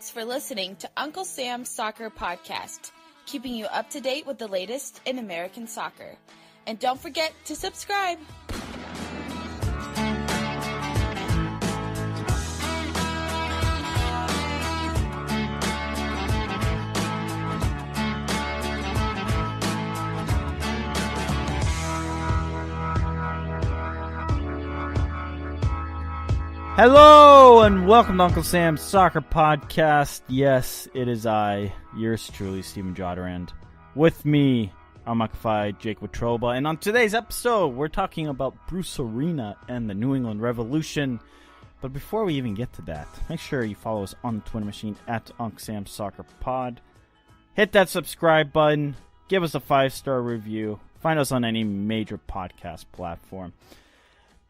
Thanks for listening to Uncle Sam's Soccer Podcast, keeping you up to date with the latest in American soccer. And don't forget to subscribe. Hello and welcome to Uncle Sam's Soccer Podcast. Yes, it is I, yours truly, Steven Jodarand. With me, Armakafi, Jake Watroba, and on today's episode, we're talking about Bruce Arena and the New England Revolution. But before we even get to that, make sure you follow us on the Twitter machine at Uncle Sam's Soccer Pod. Hit that subscribe button, give us a 5-star review, find us on any major podcast platform.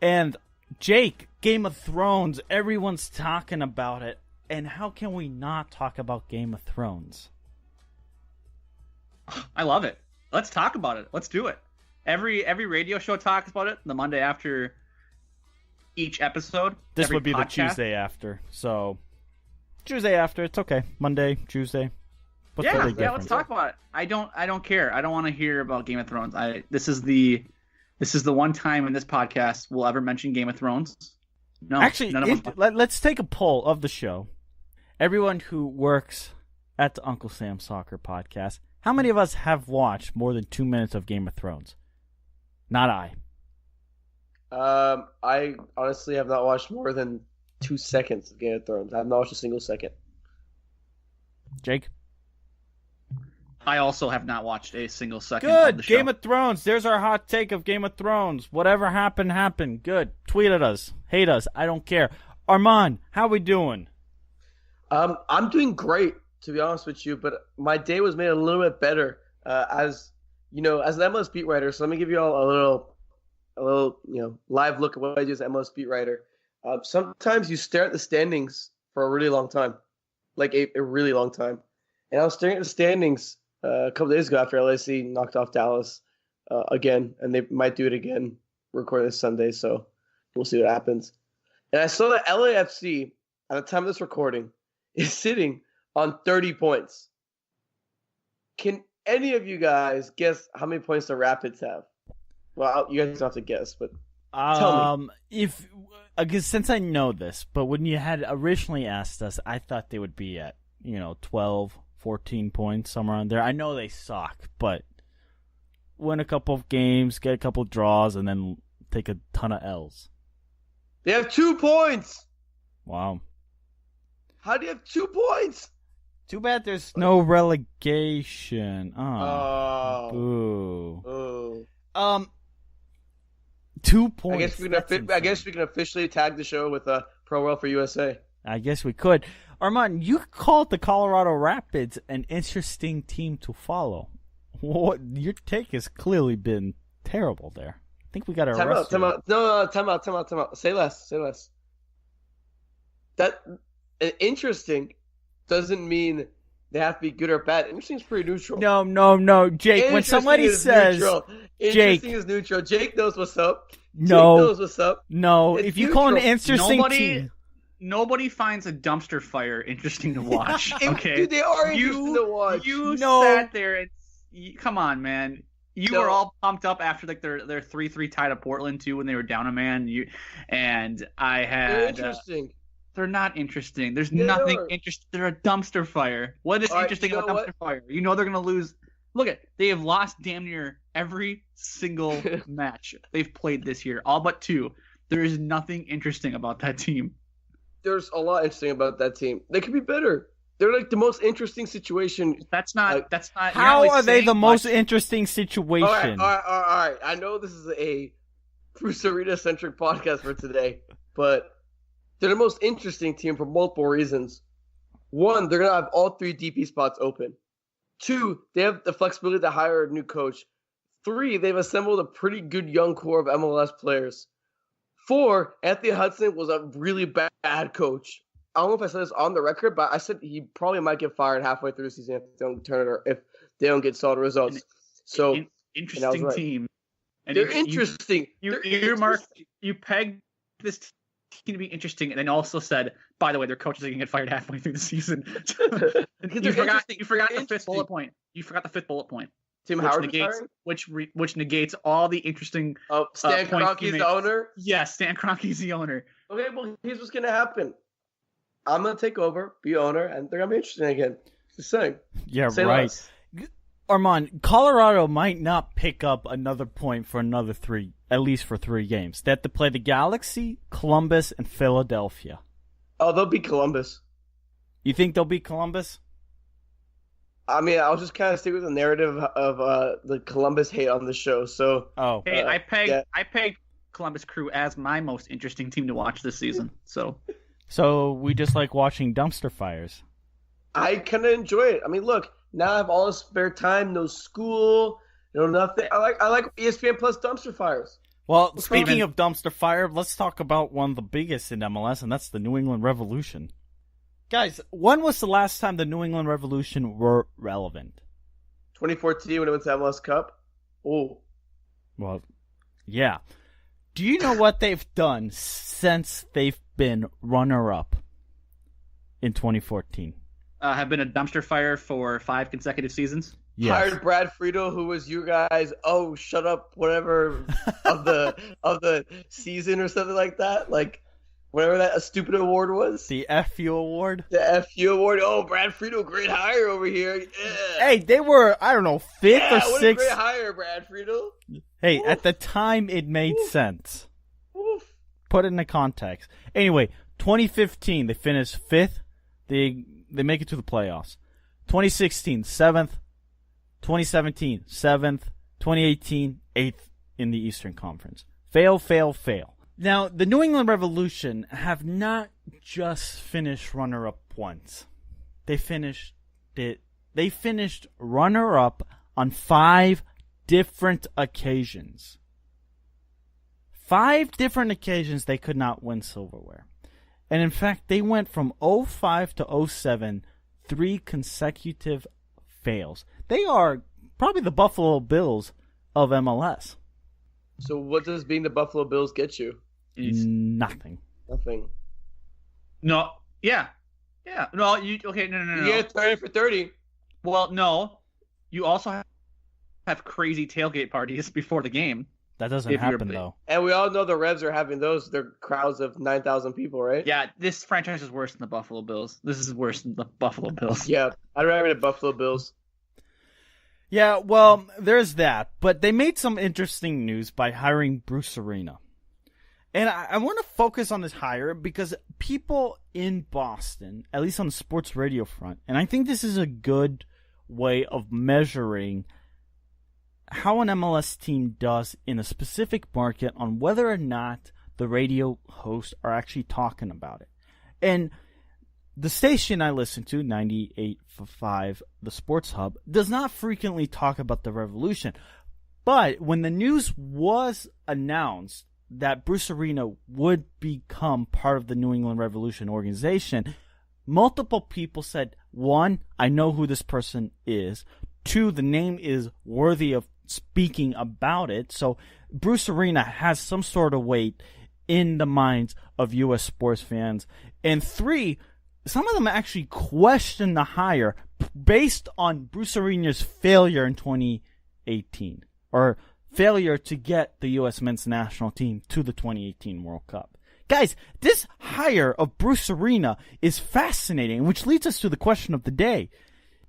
And Jake, Game of Thrones, everyone's talking about it, and how can we not talk about Game of Thrones? I love it. Let's talk about it. Let's do it. Every radio show talks about it the Monday after each episode. This would be podcast. The Tuesday after. So, Tuesday after, it's okay. Monday, Tuesday. What's the big difference? Let's talk about it. I don't care. I don't want to hear about Game of Thrones. This is the one time in this podcast we'll ever mention Game of Thrones. No, actually, let's take a poll of the show. Everyone who works at the Uncle Sam Soccer Podcast, how many of us have watched more than 2 minutes of Game of Thrones? Not I. I honestly have not watched more than 2 seconds of Game of Thrones. I have not watched a single second. Jake? I also have not watched a single second of the show. Good! Game of Thrones. There's our hot take of Game of Thrones. Whatever happened, happened. Good. Tweet at us. Hate us. I don't care. Armand, how we doing? I'm doing great, to be honest with you, but my day was made a little bit better as an MLS beat writer. So let me give you all a little live look at what I do as an MLS beat writer. Sometimes you stare at the standings for a really long time, like a really long time. And I was staring at the standings a couple days ago after LAC knocked off Dallas again, and they might do it again recording this Sunday, so we'll see what happens. And I saw that LAFC, at the time of this recording, is sitting on 30 points. Can any of you guys guess how many points the Rapids have? Well, you guys don't have to guess, but tell me. Since I know this, but when you had originally asked us, I thought they would be at 12, 14 points, somewhere around there. I know they suck, but win a couple of games, get a couple of draws, and then take a ton of L's. They have 2 points! Wow. How do you have 2 points? Too bad there's no relegation. Oh. Boo. Boo. 2 points. I guess we can officially tag the show with Pro World for USA. I guess we could. Armand, you called the Colorado Rapids an interesting team to follow. Your take has clearly been terrible there. I think we got to arrest you. Time out. Say less. That interesting doesn't mean they have to be good or bad. Interesting is pretty neutral. No, Jake. When somebody says interesting is neutral. Jake knows what's up. No. Jake knows what's up. No, it's if you neutral. call an interesting team. Nobody finds a dumpster fire interesting to watch. Okay, Dude, they are interesting to watch. You sat there and come on, man. You were all pumped up after like their 3-3 tie to Portland too when they were down a man. They're interesting. They're not interesting. There's nothing interesting. They're a dumpster fire. What is interesting about dumpster fire? You know they're gonna lose. Look they have lost damn near every single match they've played this year, all but 2. There is nothing interesting about that team. There's a lot interesting about that team. They could be better. They're like the most interesting situation. That's not. How are they the most interesting situation? All right. I know this is a Bruce Arena-centric podcast for today, but they're the most interesting team for multiple reasons. 1, they're going to have all 3 DP spots open. 2, they have the flexibility to hire a new coach. 3, they've assembled a pretty good young core of MLS players. 4, Anthony Hudson was a really bad coach. I don't know if I said this on the record, but I said he probably might get fired halfway through the season if they don't get solid results. Interesting team. And they're interesting. You pegged this team to be interesting, and then also said, by the way, their coaches are going to get fired halfway through the season. You forgot the fifth bullet point. You forgot the fifth bullet point. Tim which Howard negates, which negates all the interesting. Oh, Stan Kroenke's the owner. Yes, Stan Kroenke's the owner. Okay, well, here's what's gonna happen. I'm gonna take over, be owner, and they're gonna be interesting again. Just saying. Yeah, Say right. less. Armand, Colorado might not pick up another point for another 3, at least for 3 games. They have to play the Galaxy, Columbus, and Philadelphia. Oh, they'll beat Columbus. You think they'll beat Columbus? I mean, I'll just kind of stick with the narrative of the Columbus hate on the show. So, hey, I pegged Columbus Crew as my most interesting team to watch this season. So we just like watching dumpster fires. I kind of enjoy it. I mean, look, now I have all this spare time, no school, nothing. I like ESPN Plus dumpster fires. Well, speaking of dumpster fire, let's talk about one of the biggest in MLS, and that's the New England Revolution. Guys, when was the last time the New England Revolution were relevant? 2014 when it went to MLS Cup. Oh. Well, yeah. Do you know what they've done since they've been runner-up in 2014? Have been a dumpster fire for 5 consecutive seasons. Yes. Hired Brad Friedel, who was you guys, shut up, whatever, of the season or something like that. Like, whatever that stupid award was. The FU award? The FU award. Oh, Brad Friedel, great hire over here. Yeah. Hey, they were, I don't know, 5th or 6th. What a great hire, Brad Friedel. Hey, at the time, it made sense. Oof. Put it in the context. Anyway, 2015, they finished 5th. They make it to the playoffs. 2016, 7th. 2017, 7th. 2018, 8th in the Eastern Conference. Fail. Now, the New England Revolution have not just finished runner-up once. They finished runner-up on 5 different occasions. 5 different occasions they could not win silverware. And in fact, they went from 05 to 07, 3 consecutive fails. They are probably the Buffalo Bills of MLS. So what does being the Buffalo Bills get you? Nothing. No. Yeah. No. You okay? No. You get 30 for 30. Well, no. You also have crazy tailgate parties before the game. That doesn't happen though. And we all know the Revs are having those. They're crowds of 9,000 people, right? Yeah. This franchise is worse than the Buffalo Bills. This is worse than the Buffalo Bills. Yeah. I'd rather the Buffalo Bills. Yeah. Well, there's that. But they made some interesting news by hiring Bruce Arena. And I want to focus on this hire because people in Boston, at least on the sports radio front, and I think this is a good way of measuring how an MLS team does in a specific market on whether or not the radio hosts are actually talking about it. And the station I listen to, 98.5, the Sports Hub, does not frequently talk about the Revolution. But when the news was announced that Bruce Arena would become part of the New England Revolution organization, multiple people said, 1, I know who this person is. 2, the name is worthy of speaking about it. So Bruce Arena has some sort of weight in the minds of U.S. sports fans. And 3, some of them actually question the hire based on Bruce Arena's failure in 2018, or failure to get the U.S. men's national team to the 2018 World Cup. Guys, this hire of Bruce Arena is fascinating, which leads us to the question of the day.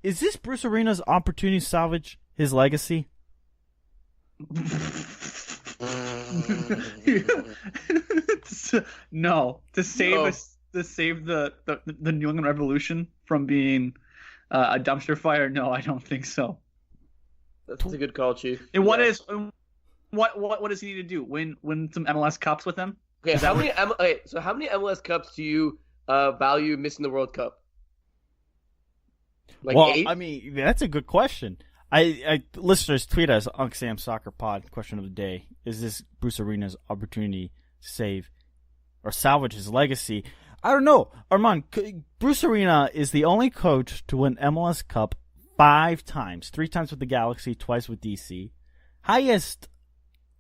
Is this Bruce Arena's opportunity to salvage his legacy? No. To save the New England Revolution from being a dumpster fire? No, I don't think so. That's a good call, Chief. And what does he need to do? Win some MLS Cups with them? Okay, how many MLS Cups do you value missing the World Cup? Like 8? I mean, that's a good question. Listeners, tweet us, Unc Sam Soccer Pod. Question of the day: is this Bruce Arena's opportunity to save or salvage his legacy? I don't know, Armand. Bruce Arena is the only coach to win MLS Cup 5 times, 3 times with the Galaxy, twice with DC. Highest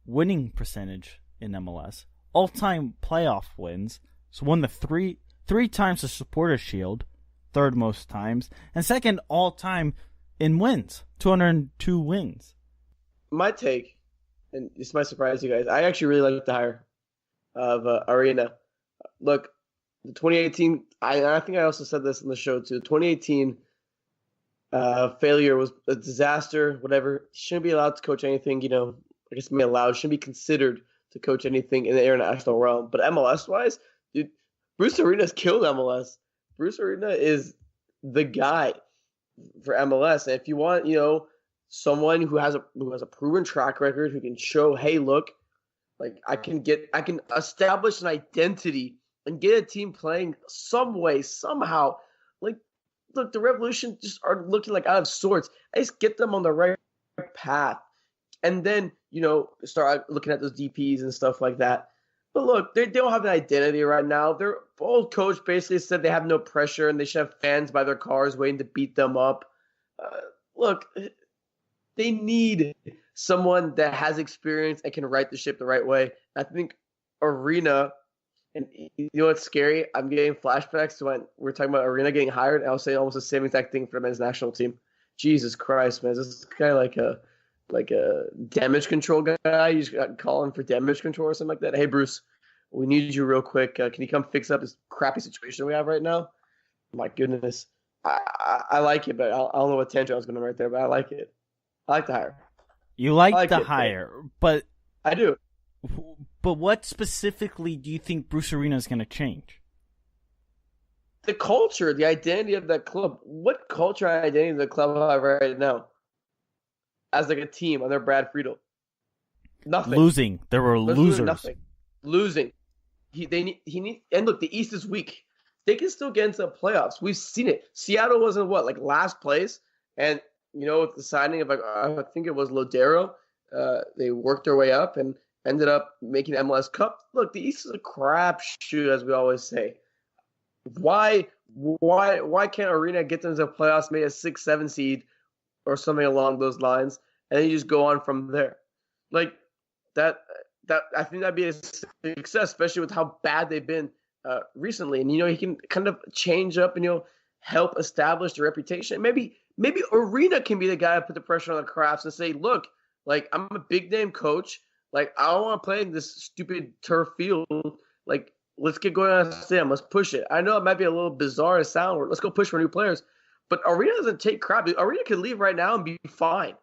winning percentage in MLS. All-time playoff wins, So won the three times the Supporters Shield, third most times, and second all time in wins, 202 wins. My take, and this might surprise you guys, I actually really like the hire of Arena. Look, the 2018, I think I also said this in the show too. 2018 failure was a disaster. Whatever, he shouldn't be allowed to coach anything. I guess maybe allowed, shouldn't be considered to coach anything in the international realm. But MLS wise, dude, Bruce Arena's killed MLS. Bruce Arena is the guy for MLS. And if you want, someone who has a proven track record, who can show, hey, look, like I can establish an identity and get a team playing some way, somehow. Like, look, the Revolution just are looking like out of sorts. I just get them on the right path. And then, start looking at those DPs and stuff like that. But look, they don't have an identity right now. Their old coach basically said they have no pressure and they should have fans by their cars waiting to beat them up. Look, they need someone that has experience and can right the ship the right way. I think Arena, and you know what's scary? I'm getting flashbacks to when we're talking about Arena getting hired. I was saying almost the same exact thing for the men's national team. Jesus Christ, man. This guy like a damage control guy. You just got calling for damage control or something like that. Hey, Bruce, we need you real quick. Can you come fix up this crappy situation we have right now? My goodness. I like it, but I don't know what tangent I was going to right there, but I like it. I like the hire. You like the hire, but I do. But what specifically do you think Bruce Arena is going to change? The culture, the identity of that club. What culture and identity does the club have right now? As like a team under Brad Friedel. Nothing. Losing. There were losers. Nothing. Losing. And look, the East is weak. They can still get into the playoffs. We've seen it. Seattle was in last place, and with the signing of I think it was Lodero, they worked their way up and ended up making the MLS Cup. Look, the East is a crapshoot, as we always say. Why can't Arena get them to the playoffs, maybe a 6-7 seed or something along those lines, and then you just go on from there? Like that I think that'd be a success, especially with how bad they've been recently. And he can kind of change up and help establish the reputation. Maybe Arena can be the guy to put the pressure on the Crafts and say, look, like, I'm a big name coach. Like, I don't want to play in this stupid turf field. Like, let's get going on the stadium. Let's push it. I know it might be a little bizarre to sound. Let's go push for new players. But Arena doesn't take crap. Arena could leave right now and be fine.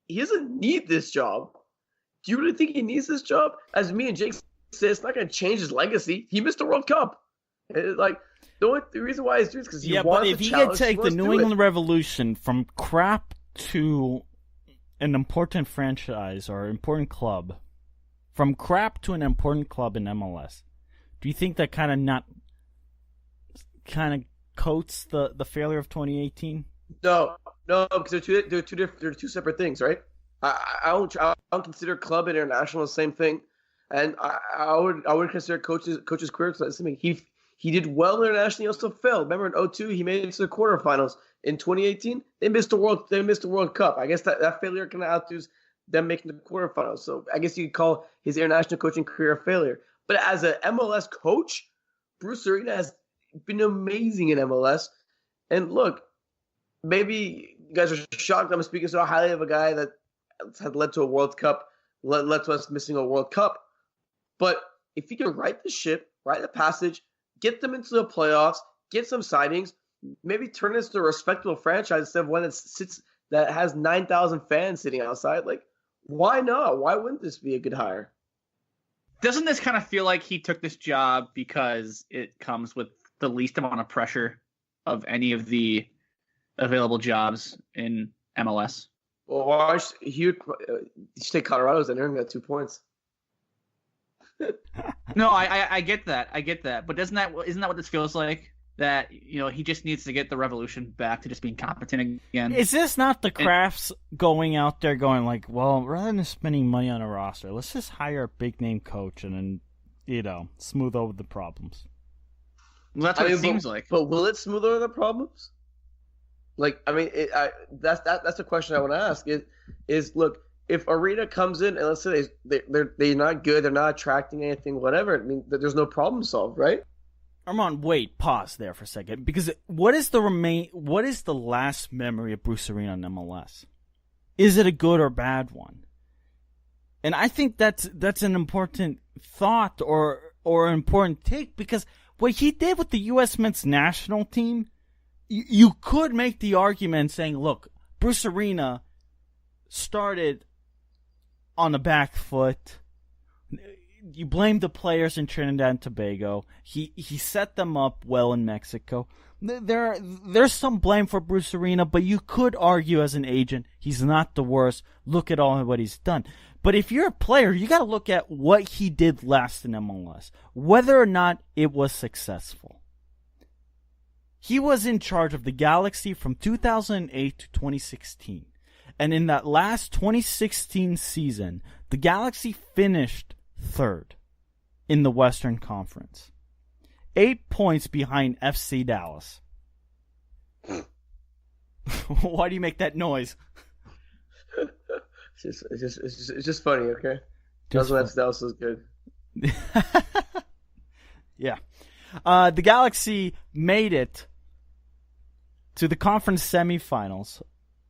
He doesn't need this job. Do you really think he needs this job? As me and Jake said, it's not going to change his legacy. He missed the World Cup. The reason why he's doing it is because he wants to challenge. Yeah, but if he could take the New England Revolution from crap to an important franchise or important club, from crap to an important club in MLS, do you think that kind of coats the failure of 2018? No, because they're two separate things, right? I don't consider club and international the same thing, and I would consider coach's career something. He did well internationally. He also failed. Remember in 2002 he made it to the quarterfinals. In 2018 they missed the World Cup. I guess that failure kind of outdoes them making the quarterfinals. So I guess you could call his international coaching career a failure. But as an MLS coach, Bruce Arena has been amazing in MLS. And look, maybe you guys are shocked I'm speaking so highly of a guy that had led to a World Cup, led to us missing a World Cup. But if he can right the ship, right the passage, get them into the playoffs, get some signings, maybe turn this into a respectable franchise instead of one that has 9,000 fans sitting outside. Like, why not? Why wouldn't this be a good hire? Doesn't this kind of feel like he took this job because it comes with the least amount of pressure of any of the available jobs in MLS? Well, why should he take Colorado's and earn 2 points? No, I get that. But isn't that what this feels like? That he just needs to get the Revolution back to just being competent again. Is this not the Crafts going out there going like, well, rather than spending money on a roster, let's just hire a big name coach and then smooth over the problems? Well, that's what it seems like. But will it smooth over the problems? Like, I mean, that's the question I want to ask. Is look, if Arena comes in and let's say they're not good, they're not attracting anything, whatever, I mean, there's no problem solved, right? Armand, wait, pause there for a second, because what is the last memory of Bruce Arena in MLS? Is it a good or bad one? And I think that's an important thought or an important take, because what he did with the U.S. men's national team, you could make the argument saying, look, Bruce Arena started on the back foot. You blame the players in Trinidad and Tobago. He set them up well in Mexico. There's some blame for Bruce Arena, but you could argue as an agent, he's not the worst. Look at all what he's done. But if you're a player, you got to look at what he did last in MLS, whether or not it was successful. He was in charge of the Galaxy from 2008 to 2016. And in that last 2016 season, the Galaxy finished third in the Western Conference. 8 points behind FC Dallas. Why do you make that noise? It's just funny, okay? Dallas is good. Yeah. The Galaxy made it to the conference semifinals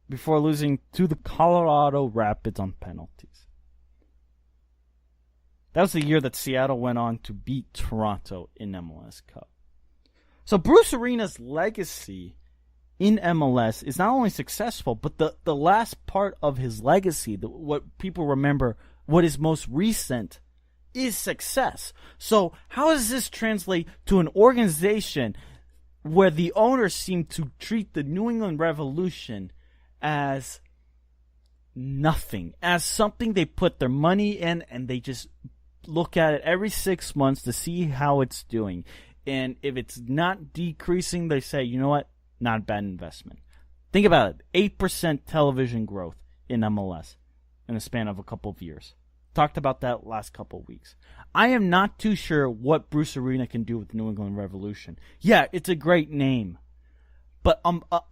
before losing to the Colorado Rapids on penalties. That was the year that Seattle went on to beat Toronto in MLS Cup. So Bruce Arena's legacy in MLS is not only successful, but the last part of his legacy, what people remember, what is most recent, is success. So how does this translate to an organization where the owners seem to treat the New England Revolution as nothing, as something they put their money in and they just look at it every 6 months to see how it's doing. And if it's not decreasing, they say, you know what? Not a bad investment. Think about it. 8% television growth in MLS in the span of a couple of years. Talked about that last couple of weeks. I am not too sure what Bruce Arena can do with the New England Revolution. Yeah, it's a great name. But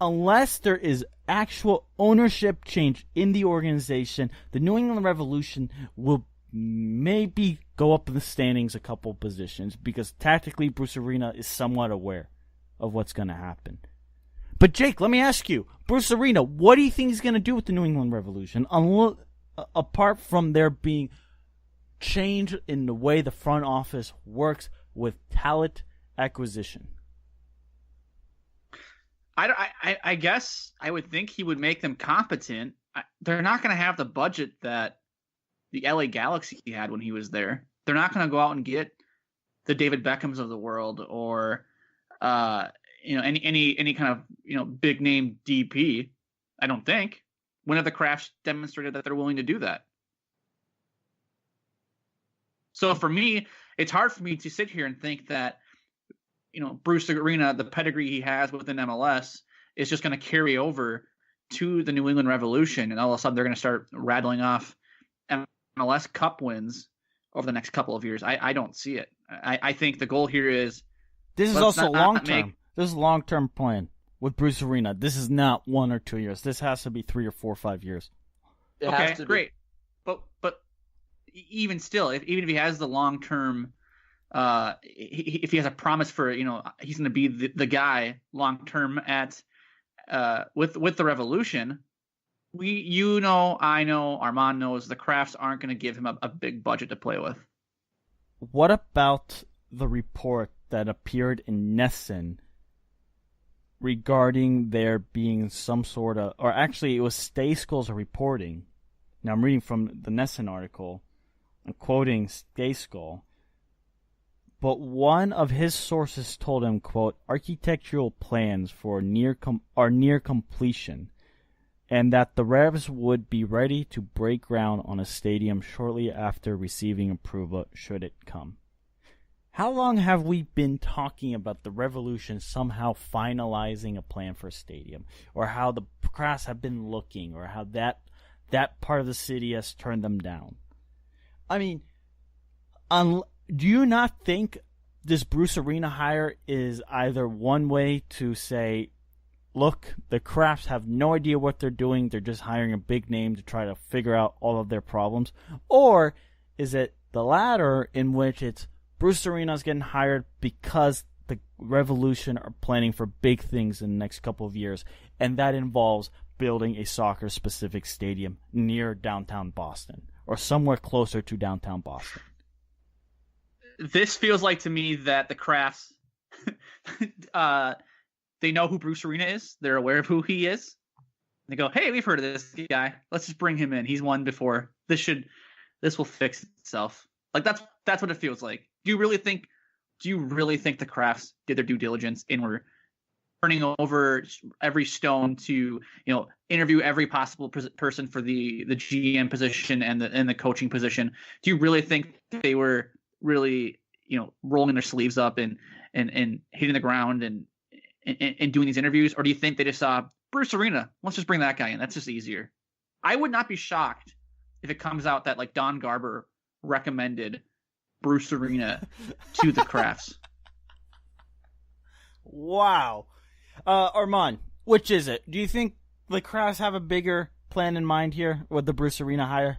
unless there is actual ownership change in the organization, the New England Revolution will maybe go up in the standings a couple positions, because tactically Bruce Arena is somewhat aware of what's going to happen. But Jake, let me ask you, Bruce Arena, what do you think he's going to do with the New England Revolution, apart from there being change in the way the front office works with talent acquisition? I guess I would think he would make them competent. They're not going to have the budget that the LA Galaxy had when he was there. They're not going to go out and get the David Beckhams of the world or any kind of big name DP. I don't think. When have the Crafts demonstrated that they're willing to do that? So for me, it's hard for me to sit here and think that Bruce Arena, the pedigree he has within MLS, is just going to carry over to the New England Revolution, and all of a sudden they're going to start rattling off MLS Cup wins over the next couple of years. I don't see it. I think the goal here is this is also long term. This is a long term plan with Bruce Arena. This is not 1 or 2 years. This has to be 3 or 4 or 5 years. Okay, great. But even still, even if he has the long term. If he has a promise for he's going to be the guy long term at with the Revolution, I know, Armand knows, the Crafts aren't going to give him a big budget to play with. What about the report that appeared in NESN regarding there being some sort of, or actually it was Stay-Skull's reporting. Now I'm reading from the NESN article. I'm quoting Stay-Skull. But one of his sources told him, quote, architectural plans are near completion, and that the Revs would be ready to break ground on a stadium shortly after receiving approval should it come. How long have we been talking about the Revolution somehow finalizing a plan for a stadium, or how the Crafts have been looking, or how that part of the city has turned them down? I mean, do you not think this Bruce Arena hire is either one way to say, look, the Crafts have no idea what they're doing, they're just hiring a big name to try to figure out all of their problems? Or is it the latter, in which it's Bruce Arena's getting hired because the Revolution are planning for big things in the next couple of years, and that involves building a soccer-specific stadium near downtown Boston, or somewhere closer to downtown Boston? This feels like to me that the Crafts, they know who Bruce Arena is. They're aware of who he is. They go, hey, we've heard of this guy. Let's just bring him in. He's won before. This will fix itself. Like that's what it feels like. Do you really think the Crafts did their due diligence and were turning over every stone to, interview every possible person for the GM position and the coaching position? Do you really think they were really, rolling their sleeves up and hitting the ground and doing these interviews? Or do you think they just saw Bruce Arena, let's just bring that guy in, that's just easier? I would not be shocked if it comes out that like Don Garber recommended Bruce Arena to the Crafts. Wow. Armand, which is it? Do you think the Crafts have a bigger plan in mind here with the Bruce Arena hire?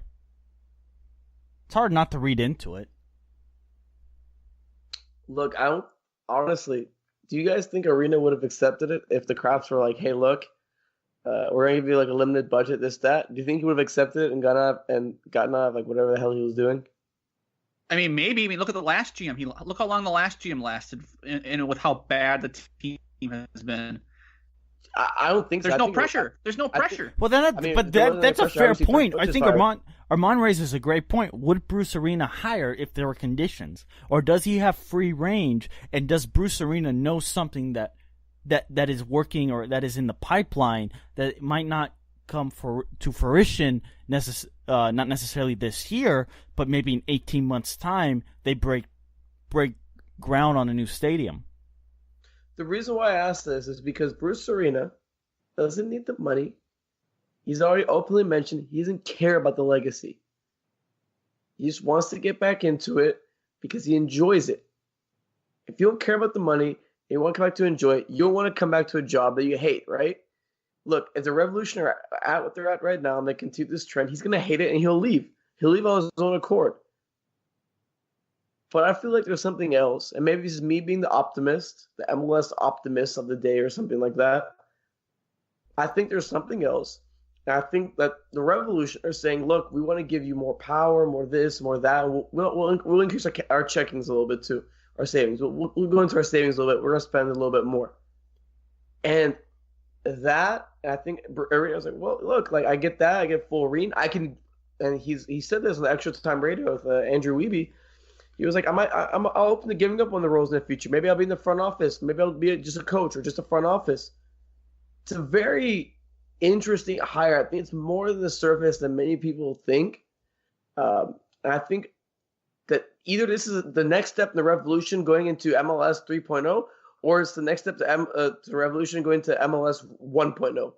It's hard not to read into it. Look, honestly, do you guys think Arena would have accepted it if the Crafts were like, hey, look, we're going to give you like a limited budget, this, that? Do you think he would have accepted it and gotten out of like whatever the hell he was doing? I mean, maybe. Look at the last GM. Look how long the last GM lasted, and with how bad the team has been. I don't think there's so. No pressure. There's no pressure. Well, that's a fair point. I think Armand raises a great point. Would Bruce Arena hire if there were conditions, or does he have free range? And does Bruce Arena know something that is working or that is in the pipeline that might not come to fruition not necessarily this year, but maybe in 18 months' time they break ground on a new stadium? The reason why I asked this is because Bruce Arena doesn't need the money. He's already openly mentioned he doesn't care about the legacy. He just wants to get back into it because he enjoys it. If you don't care about the money and you want to come back to enjoy it, you don't want to come back to a job that you hate, right? Look, if the Revolution are at what they're at right now and they continue this trend, he's going to hate it and he'll leave. He'll leave on his own accord. But I feel like there's something else, and maybe this is me being the optimist, the MLS optimist of the day or something like that. I think there's something else. And I think that the Revolution are saying, look, we want to give you more power, more this, more that. We'll increase our checkings a little bit too, our savings. We'll go into our savings a little bit. We're going to spend a little bit more. And I think everybody was like, well, look, like I get that. I get full reign. I can, and he said this on the Extra Time Radio with Andrew Wiebe. He was like, I'm open to giving up on the roles in the future. Maybe I'll be in the front office. Maybe I'll be just a coach or just a front office. It's a very interesting hire. I think it's more than the surface than many people think. And I think that either this is the next step in the Revolution going into MLS 3.0, or it's the next step to the Revolution going to MLS 1.0.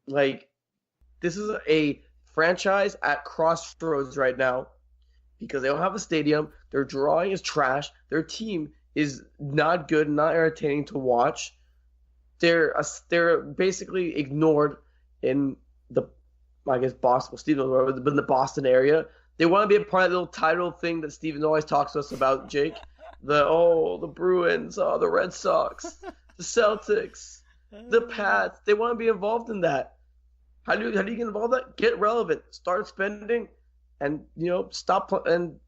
Like, this is a franchise at crossroads right now because they don't have a stadium. Their drawing is trash. Their team is not good, not entertaining to watch. They're basically ignored in Boston, Stephen, but in the Boston area. They want to be a part of the little title thing that Steven always talks to us about, Jake. The Bruins, the Red Sox, the Celtics, the Pats. They want to be involved in that. How do you get involved in that? Get relevant. Start spending, and stop and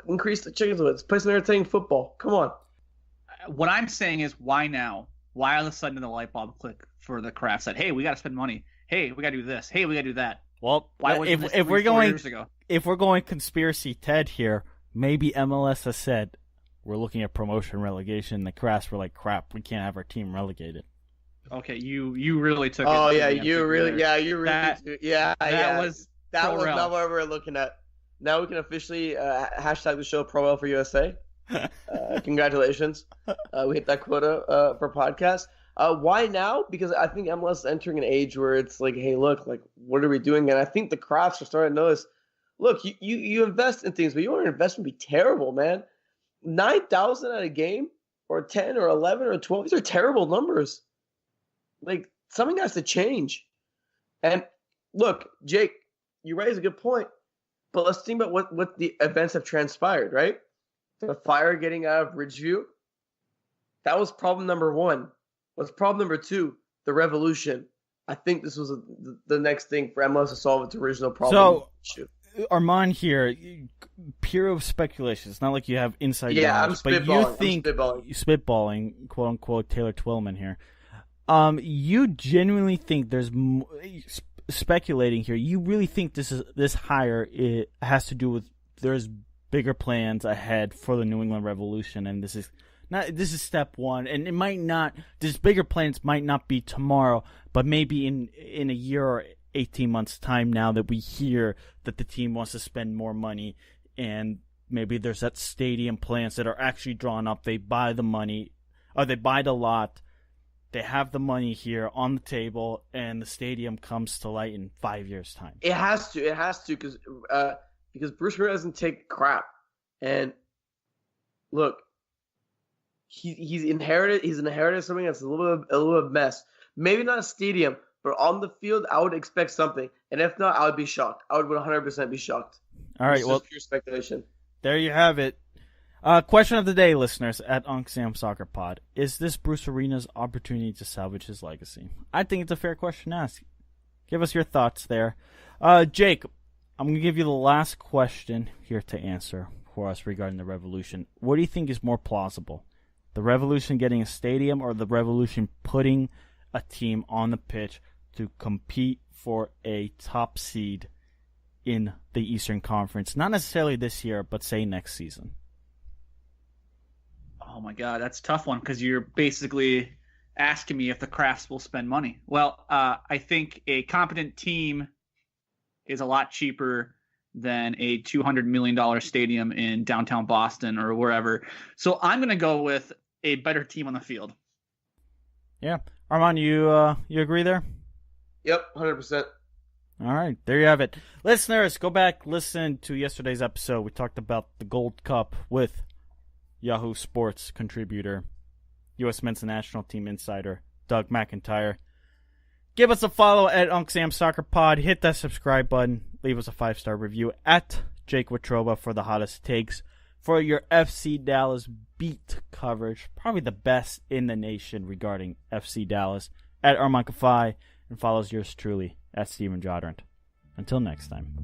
increase the chickens with it. Let's play some entertaining football. Come on. What I'm saying is, why now? Why all of a sudden did the light bulb click for the Crafts that, hey, we got to spend money. Hey, we got to do this. Hey, we got to do that. Well, why if we're going conspiracy Ted here, maybe MLS has said we're looking at promotion relegation. The Crafts were like, crap, we can't have our team relegated. Okay, you really took it. Oh yeah, you really that was not what we're looking at. Now we can officially hashtag the show Pro L for USA. Congratulations, we hit that quota for podcast. Why now? Because I think MLS is entering an age where it's like, hey, look, like, what are we doing? And I think the Crafts are starting to notice. Look, you invest in things, but you want your investment to be terrible, man. 9,000 at a game, or 10, or 11, or 12. These are terrible numbers. Like, something has to change. And look, Jake, you raise a good point, but let's think about what the events have transpired, right? The fire getting out of Ridgeview, that was problem number one. What's problem number two? The revolution. I think this was the next thing for MLS to solve its original problem. So, Armand here, pure speculation. It's not like you have inside knowledge, but you think spitballing, quote unquote, Taylor Twellman here. You genuinely think there's speculating here. You really think this hire has to do with there's bigger plans ahead for the New England Revolution, and this is step one, and it might not. These bigger plans might not be tomorrow, but maybe in a year or 18 months' time. Now that we hear that the team wants to spend more money, and maybe there's that stadium plans that are actually drawn up. They buy the money, or they buy the lot. They have the money here on the table, and the stadium comes to light in 5 years' time. It has to, because Bruce Arena doesn't take crap, and look. He's inherited something that's a little bit mess. Maybe not a stadium, but on the field, I would expect something. And if not, I would be shocked. I would 100% be shocked. All right, well, pure speculation. There you have it. Question of the day, listeners, at Uncle Sam Soccer Pod. Is this Bruce Arena's opportunity to salvage his legacy? I think it's a fair question to ask. Give us your thoughts there. Jake, I'm going to give you the last question here to answer for us regarding the Revolution. What do you think is more plausible? The Revolution getting a stadium, or the Revolution putting a team on the pitch to compete for a top seed in the Eastern Conference? Not necessarily this year, but say next season. Oh my God, that's a tough one, because you're basically asking me if the Crafts will spend money. Well, I think a competent team is a lot cheaper than a $200 million stadium in downtown Boston or wherever. So I'm going to go with a better team on the field. Yeah. Armand, you agree there? Yep, 100%. All right, there you have it. Listeners, go back, listen to yesterday's episode. We talked about the Gold Cup with Yahoo Sports contributor, U.S. Men's National Team insider, Doug McIntyre. Give us a follow at Unc Sam Soccer Pod. Hit that subscribe button. Leave us a 5-star review at Jake Watroba for the hottest takes. For your FC Dallas beat coverage, probably the best in the nation regarding FC Dallas, at Armand Kafai, and follows yours truly at Steven Jodrand. Until next time.